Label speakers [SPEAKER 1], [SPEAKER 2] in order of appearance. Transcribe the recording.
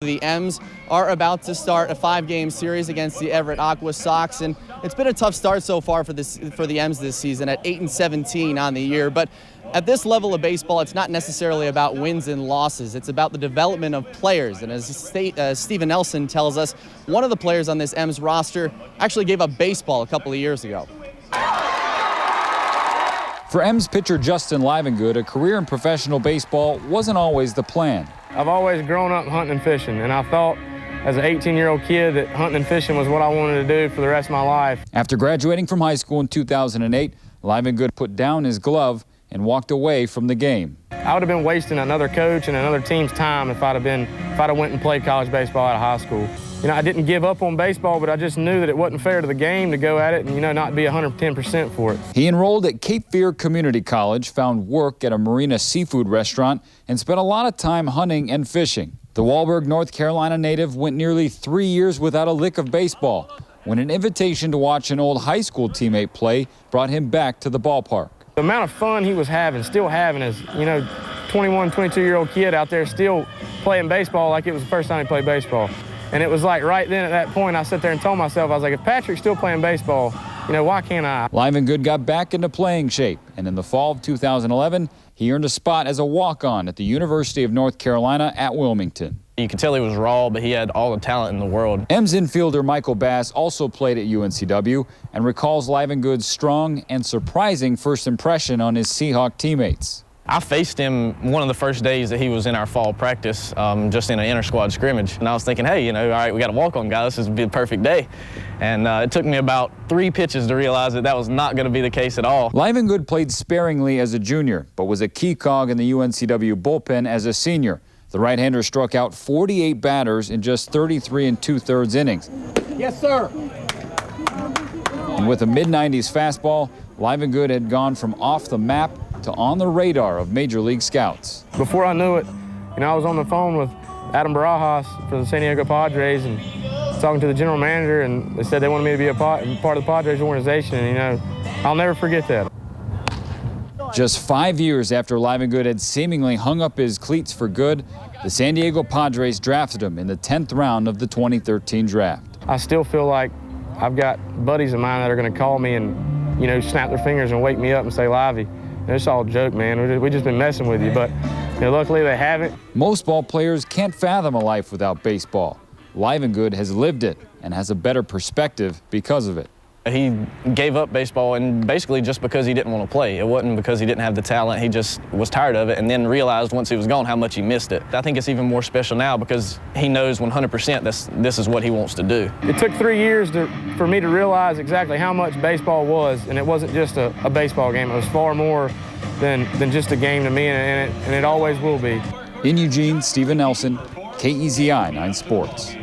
[SPEAKER 1] The M's are about to start a 5-game series against the Everett Aqua Sox, and it's been a tough start so far for the M's this season at 8-17 on the year. But at this level of baseball, it's not necessarily about wins and losses. It's about the development of players. And as Stephen Nelson tells us, one of the players on this M's roster actually gave up baseball a couple of years ago.
[SPEAKER 2] For M's pitcher Justin Livengood, a career in professional baseball wasn't always the plan.
[SPEAKER 3] I've always grown up hunting and fishing, and I thought as an 18-year-old kid that hunting and fishing was what I wanted to do for the rest of my life.
[SPEAKER 2] After graduating from high school in 2008, Livengood put down his glove and walked away from the game.
[SPEAKER 3] I would have been wasting another coach and another team's time if I'd have went and played college baseball out of high school. You know, I didn't give up on baseball, but I just knew that it wasn't fair to the game to go at it and, not be 110% for it.
[SPEAKER 2] He enrolled at Cape Fear Community College, found work at a marina seafood restaurant, and spent a lot of time hunting and fishing. The Walburg, North Carolina native went nearly 3 years without a lick of baseball when an invitation to watch an old high school teammate play brought him back to the ballpark.
[SPEAKER 3] The amount of fun he was having, still having as, 21, 22-year-old kid out there still playing baseball like it was the first time he played baseball. And it was like right then at that point, I sat there and told myself, I was like, if Patrick's still playing baseball, why can't I?
[SPEAKER 2] Livengood got back into playing shape, and in the fall of 2011, he earned a spot as a walk-on at the University of North Carolina at Wilmington.
[SPEAKER 4] You could tell he was raw, but he had all the talent in the world.
[SPEAKER 2] M's infielder Michael Bass also played at UNCW and recalls Livengood's strong and surprising first impression on his Seahawk teammates.
[SPEAKER 4] I faced him one of the first days that he was in our fall practice, just in an inter-squad scrimmage. And I was thinking, hey, all right, we got a walk-on guy. This is be a perfect day. And it took me about 3 pitches to realize that was not going to be the case at all.
[SPEAKER 2] Livengood played sparingly as a junior, but was a key cog in the UNCW bullpen as a senior. The right-hander struck out 48 batters in just 33 2/3 innings.
[SPEAKER 1] Yes, sir.
[SPEAKER 2] And with a mid-90s fastball, Livengood had gone from off the map to on the radar of Major League scouts.
[SPEAKER 3] Before I knew it, I was on the phone with Adam Barajas for the San Diego Padres and talking to the general manager, and they said they wanted me to be a part of the Padres organization, and I'll never forget that.
[SPEAKER 2] Just 5 years after Livengood had seemingly hung up his cleats for good, the San Diego Padres drafted him in the 10th round of the 2013 draft.
[SPEAKER 3] I still feel like I've got buddies of mine that are going to call me and, snap their fingers and wake me up and say, Livey, it's all a joke, man. We've just been messing with you, but luckily they haven't.
[SPEAKER 2] Most ball players can't fathom a life without baseball. Livengood has lived it and has a better perspective because of it.
[SPEAKER 4] He gave up baseball, and basically just because he didn't want to play. It wasn't because he didn't have the talent. He just was tired of it and then realized once he was gone how much he missed it. I think it's even more special now because he knows 100% this is what he wants to do.
[SPEAKER 3] It took 3 years for me to realize exactly how much baseball was, and it wasn't just a baseball game. It was far more than just a game to me, and it always will be.
[SPEAKER 2] In Eugene, Stephen Nelson, KEZI 9 Sports.